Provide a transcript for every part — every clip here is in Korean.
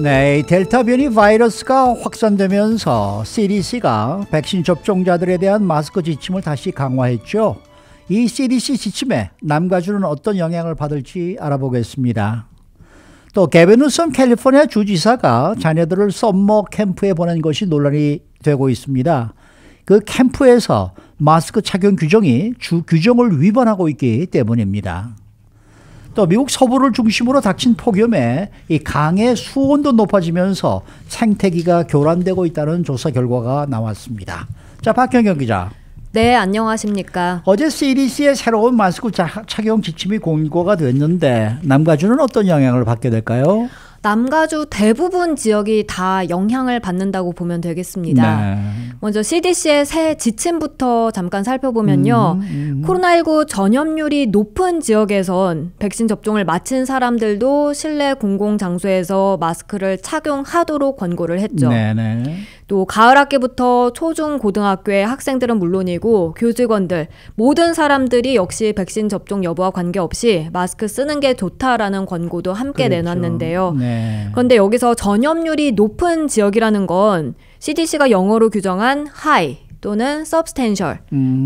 네, 이 델타 변이 바이러스가 확산되면서 CDC가 백신 접종자들에 대한 마스크 지침을 다시 강화했죠. 이 CDC 지침에 남가주는 어떤 영향을 받을지 알아보겠습니다. 또 게빈 뉴섬 캘리포니아 주지사가 자녀들을 썸머 캠프에 보낸 것이 논란이 되고 있습니다. 그 캠프에서 마스크 착용 규정이 주 규정을 위반하고 있기 때문입니다. 또 미국 서부를 중심으로 닥친 폭염에 이 강의 수온도 높아지면서 생태기가 교란되고 있다는 조사 결과가 나왔습니다. 자, 박경경 기자. 네, 안녕하십니까. 어제 CDC의 새로운 마스크 착용 지침이 공고가 됐는데 남가주는 어떤 영향을 받게 될까요? 남가주 대부분 지역이 다 영향을 받는다고 보면 되겠습니다. 네. 먼저 CDC의 새 지침부터 잠깐 살펴보면요. 코로나19 전염률이 높은 지역에선 백신 접종을 마친 사람들도 실내 공공장소에서 마스크를 착용하도록 권고를 했죠. 네네. 또 가을 학기부터 초중 고등학교의 학생들은 물론이고 교직원들 모든 사람들이 역시 백신 접종 여부와 관계없이 마스크 쓰는 게 좋다라는 권고도 함께 그렇죠. 내놨는데요. 네. 그런데 여기서 전염률이 높은 지역이라는 건 CDC가 영어로 규정한 high 또는 substantial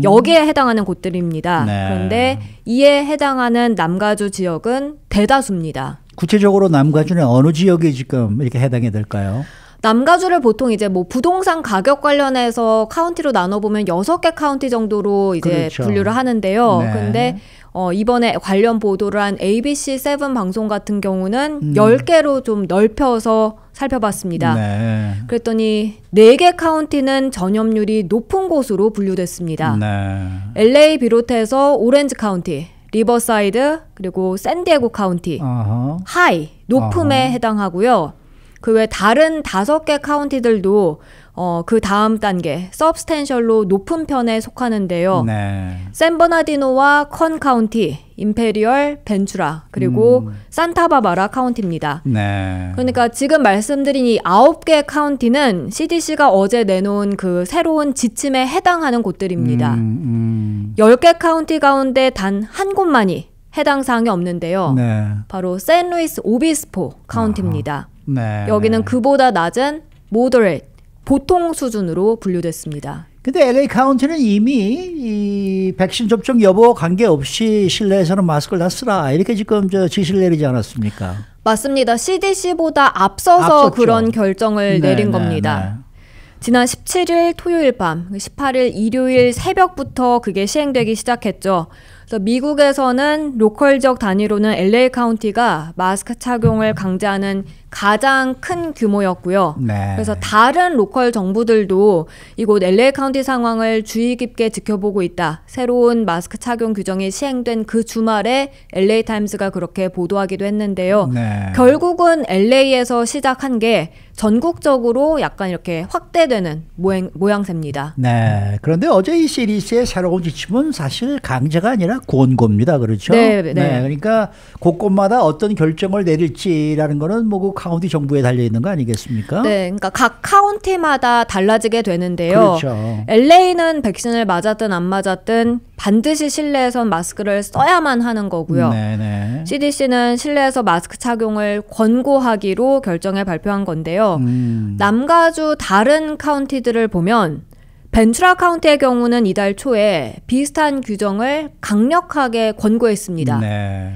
여기에 해당하는 곳들입니다. 네. 그런데 이에 해당하는 남가주 지역은 대다수입니다. 구체적으로 남가주는 어느 지역이 지금 이렇게 해당이 될까요? 남가주를 보통 이제 뭐 부동산 가격 관련해서 카운티로 나눠보면 6개 카운티 정도로 이제 그렇죠. 분류를 하는데요. 네. 근데 이번에 관련 보도를 한 ABC7 방송 같은 경우는 10개로 좀 넓혀서 살펴봤습니다. 네. 그랬더니 4개 카운티는 전염률이 높은 곳으로 분류됐습니다. 네. LA 비롯해서 오렌지 카운티, 리버사이드, 그리고 샌디에고 카운티, 하이, 높음에 해당하고요. 그 외 다른 5개 카운티들도 그 다음 단계 substantial로 높은 편에 속하는데요. 네. 샌버나디노와 컨 카운티, 임페리얼, 벤추라, 그리고 산타바바라 카운티입니다. 네. 그러니까 지금 말씀드린 이 9개 카운티는 CDC가 어제 내놓은 그 새로운 지침에 해당하는 곳들입니다. 10개 카운티 가운데 단 한 곳만이 해당 사항이 없는데요. 네. 바로 샌루이스 오비스포 카운티입니다. 네. 여기는 그보다 낮은 moderate, 보통 수준으로 분류됐습니다. 근데 LA 카운티는 이미 이 백신 접종 여부와 관계없이 실내에서는 마스크를 다 쓰라 이렇게 지금 지시를 내리지 않았습니까? 맞습니다. CDC보다 앞서서 앞섰죠. 그런 결정을 네, 내린 네, 겁니다. 네. 지난 17일 토요일 밤, 18일 일요일 새벽부터 그게 시행되기 시작했죠. 그래서 미국에서는 로컬 지역 단위로는 LA 카운티가 마스크 착용을 강제하는 가장 큰 규모였고요. 네. 그래서 다른 로컬 정부들도 이곳 LA 카운티 상황을 주의 깊게 지켜보고 있다. 새로운 마스크 착용 규정이 시행된 그 주말에 LA 타임스가 그렇게 보도하기도 했는데요. 네. 결국은 LA에서 시작한 게 전국적으로 약간 이렇게 확대되는 모양새입니다. 네. 그런데 어제 이 CDC의 새로운 지침은 사실 강제가 아니라 권고입니다. 그렇죠? 네. 그러니까 곳곳마다 어떤 결정을 내릴지라는 거는 뭐 그 카운티 정부에 달려 있는 거 아니겠습니까? 네. 그러니까 각 카운티마다 달라지게 되는데요. 그렇죠. LA는 백신을 맞았든 안 맞았든 반드시 실내에선 마스크를 써야만 하는 거고요. 네네. CDC는 실내에서 마스크 착용을 권고하기로 결정해 발표한 건데요. 남가주 다른 카운티들을 보면 벤추라 카운티의 경우는 이달 초에 비슷한 규정을 강력하게 권고했습니다. 네.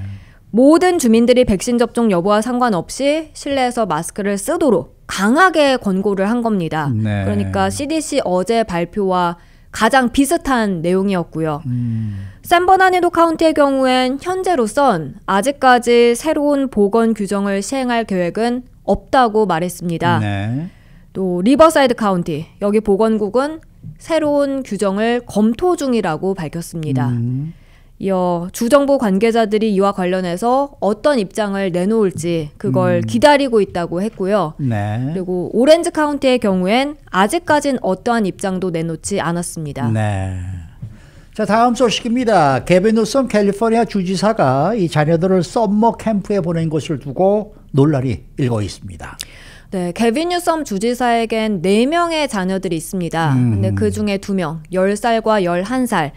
모든 주민들이 백신 접종 여부와 상관없이 실내에서 마스크를 쓰도록 강하게 권고를 한 겁니다. 네. 그러니까 CDC 어제 발표와 가장 비슷한 내용이었고요. 샌버나디노 카운티의 경우엔 현재로선 아직까지 새로운 보건 규정을 시행할 계획은 없다고 말했습니다. 네. 또 리버사이드 카운티, 여기 보건국은 새로운 규정을 검토 중이라고 밝혔습니다. 이어 주정부 관계자들이 이와 관련해서 어떤 입장을 내놓을지 그걸 기다리고 있다고 했고요. 네. 그리고 오렌지 카운티의 경우엔 아직까진 어떠한 입장도 내놓지 않았습니다. 네. 자, 다음 소식입니다. 게빈 뉴섬 캘리포니아 주지사가 이 자녀들을 썸머 캠프에 보낸 것을 두고 논란이 일고 있습니다. 네, 게빈 뉴섬 주지사에겐 4명의 자녀들이 있습니다. 근데 그 중에 2명, 10살과 11살.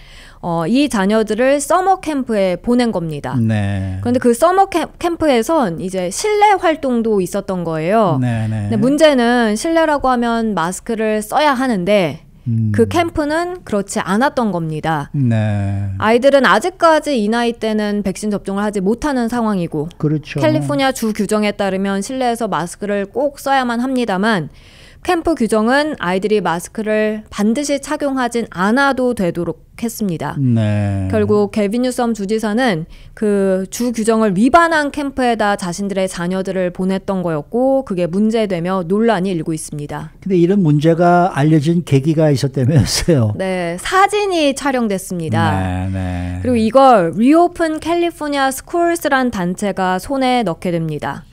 이 자녀들을 서머 캠프에 보낸 겁니다. 네. 그런데 그 서머 캠프에선 이제 실내 활동도 있었던 거예요. 네, 네. 근데 문제는 실내라고 하면 마스크를 써야 하는데 그 캠프는 그렇지 않았던 겁니다. 네. 아이들은 아직까지 이 나이 때는 백신 접종을 하지 못하는 상황이고 그렇죠. 캘리포니아 주 규정에 따르면 실내에서 마스크를 꼭 써야만 합니다만 캠프 규정은 아이들이 마스크를 반드시 착용하진 않아도 되도록 했습니다. 네. 결국 게빈 뉴섬 주지사는 그 주 규정을 위반한 캠프에다 자신들의 자녀들을 보냈던 거였고 그게 문제되며 논란이 일고 있습니다. 근데 이런 문제가 알려진 계기가 있었다면서요. 네, 사진이 촬영됐습니다. 네, 네. 그리고 이걸 리오픈 캘리포니아 스쿨스란 단체가 손에 넣게 됩니다.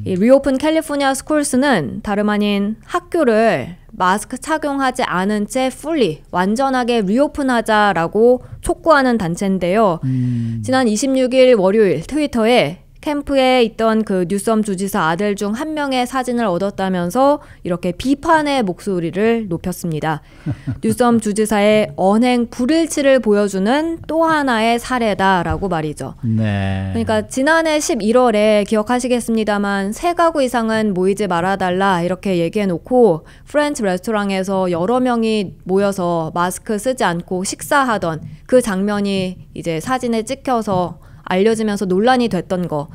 이 리오픈 캘리포니아 스쿨스는 다름 아닌 학교를 마스크 착용하지 않은 채 fully, 완전하게 리오픈하자라고 촉구하는 단체인데요. 지난 26일 월요일 트위터에 캠프에 있던 그 뉴섬 주지사 아들 중 한 명의 사진을 얻었다면서 이렇게 비판의 목소리를 높였습니다. 뉴섬 주지사의 언행 불일치를 보여주는 또 하나의 사례다라고 말이죠. 네. 그러니까 지난해 11월에 기억하시겠습니다만 3가구 이상은 모이지 말아달라 이렇게 얘기해놓고 프렌치 레스토랑에서 여러 명이 모여서 마스크 쓰지 않고 식사하던 그 장면이 이제 사진에 찍혀서 알려지면서 논란이 됐던 거.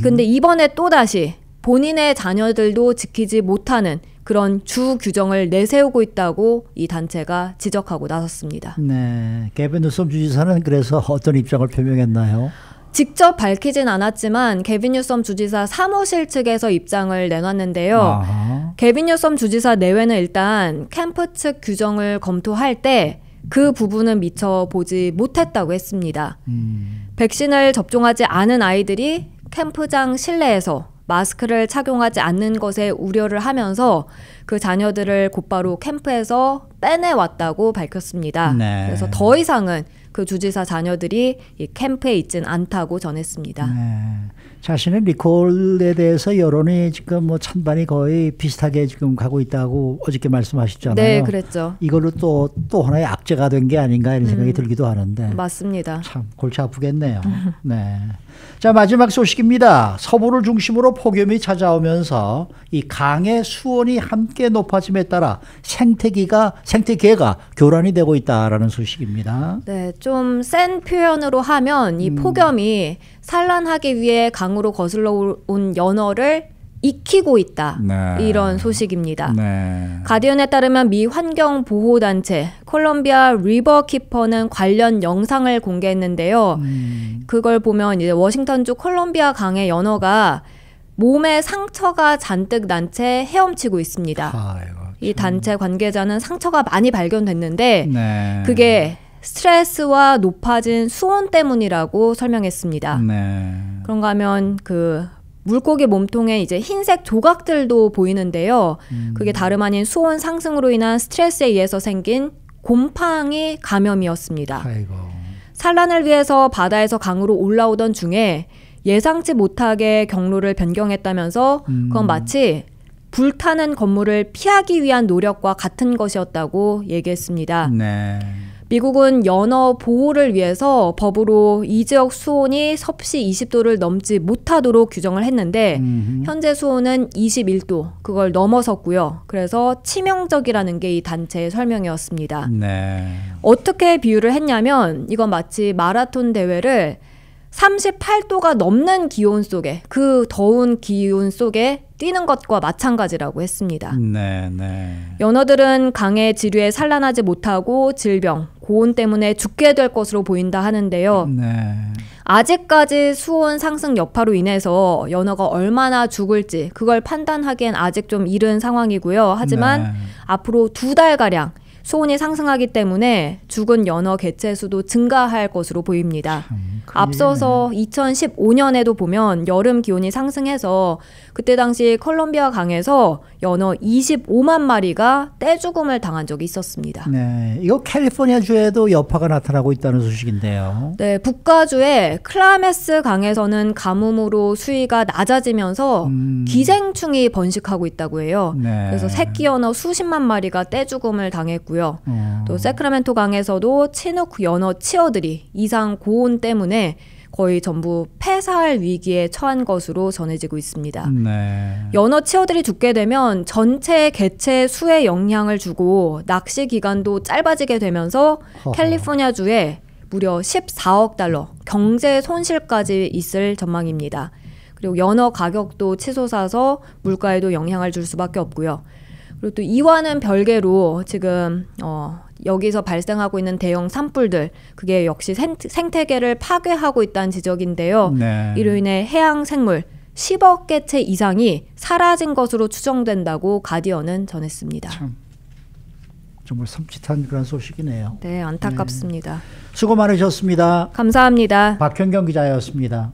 근데 이번에 또다시 본인의 자녀들도 지키지 못하는 그런 주 규정을 내세우고 있다고 이 단체가 지적하고 나섰습니다. 네. 게빈 뉴섬 주지사는 그래서 어떤 입장을 표명했나요? 직접 밝히진 않았지만 게빈 뉴섬 주지사 사무실 측에서 입장을 내놨는데요. 아하. 게빈 뉴섬 주지사 내외는 일단 캠프 측 규정을 검토할 때 그 부분은 미처 보지 못했다고 했습니다. 백신을 접종하지 않은 아이들이 캠프장 실내에서 마스크를 착용하지 않는 것에 우려를 하면서 그 자녀들을 곧바로 캠프에서 빼내왔다고 밝혔습니다. 네. 그래서 더 이상은 그 주지사 자녀들이 이 캠프에 있진 않다고 전했습니다. 네. 자신의 리콜에 대해서 여론이 지금 뭐 찬반이 거의 비슷하게 지금 가고 있다고 어저께 말씀하셨잖아요. 네, 그랬죠. 이걸로 또 하나의 악재가 된 게 아닌가 이런 생각이 들기도 하는데. 맞습니다. 참 골치 아프겠네요. 네. 자, 마지막 소식입니다. 서부를 중심으로 폭염이 찾아오면서 이 강의 수온이 함께 높아짐에 따라 생태계가 교란이 되고 있다라는 소식입니다. 네, 좀 센 표현으로 하면 이 폭염이 산란하기 위해 강으로 거슬러 온 연어를 익히고 있다. 네. 이런 소식입니다. 네. 가디언에 따르면 미 환경보호단체 콜롬비아 리버키퍼는 관련 영상을 공개했는데요. 그걸 보면 이제 워싱턴주 콜롬비아 강의 연어가 몸에 상처가 잔뜩 난 채 헤엄치고 있습니다. 아이고, 이 단체 관계자는 상처가 많이 발견됐는데 네. 그게 스트레스와 높아진 수온 때문이라고 설명했습니다. 네. 그런가 하면 그 물고기 몸통에 이제 흰색 조각들도 보이는데요. 그게 다름 아닌 수온 상승으로 인한 스트레스에 의해서 생긴 곰팡이 감염이었습니다. 아이고. 산란을 위해서 바다에서 강으로 올라오던 중에 예상치 못하게 경로를 변경했다면서 그건 마치 불타는 건물을 피하기 위한 노력과 같은 것이었다고 얘기했습니다. 네. 미국은 연어 보호를 위해서 법으로 이 지역 수온이 섭씨 20도를 넘지 못하도록 규정을 했는데 현재 수온은 21도, 그걸 넘어섰고요. 그래서 치명적이라는 게 이 단체의 설명이었습니다. 네. 어떻게 비유를 했냐면 이건 마치 마라톤 대회를 38도가 넘는 기온 속에, 그 더운 기온 속에 뛰는 것과 마찬가지라고 했습니다. 네, 네. 연어들은 강의 지류에 산란하지 못하고 질병, 고온 때문에 죽게 될 것으로 보인다 하는데요. 네. 아직까지 수온 상승 여파로 인해서 연어가 얼마나 죽을지 그걸 판단하기엔 아직 좀 이른 상황이고요. 하지만 네. 앞으로 2달가량 수온이 상승하기 때문에 죽은 연어 개체 수도 증가할 것으로 보입니다. 앞서서 2015년에도 보면 여름 기온이 상승해서 그때 당시 콜롬비아 강에서 연어 25만 마리가 떼죽음을 당한 적이 있었습니다. 네, 이거 캘리포니아주에도 여파가 나타나고 있다는 소식인데요. 네, 북가주의 클라메스 강에서는 가뭄으로 수위가 낮아지면서 기생충이 번식하고 있다고 해요. 네. 그래서 새끼 연어 수십만 마리가 떼죽음을 당했고요. 또 세크라멘토 강에서도 치누크 연어 치어들이 이상 고온 때문에 거의 전부 폐사할 위기에 처한 것으로 전해지고 있습니다. 네. 연어 치어들이 죽게 되면 전체 개체 수에 영향을 주고 낚시 기간도 짧아지게 되면서 캘리포니아주에 무려 14억 달러 경제 손실까지 있을 전망입니다. 그리고 연어 가격도 치솟아서 물가에도 영향을 줄 수밖에 없고요. 그리고 또 이와는 별개로 지금 여기서 발생하고 있는 대형 산불들, 그게 역시 생태계를 파괴하고 있다는 지적인데요. 네. 이로 인해 해양 생물 10억 개체 이상이 사라진 것으로 추정된다고 가디언은 전했습니다. 참, 정말 섬찟한 그런 소식이네요. 네, 안타깝습니다. 수고 많으셨습니다. 감사합니다. 박현경 기자였습니다.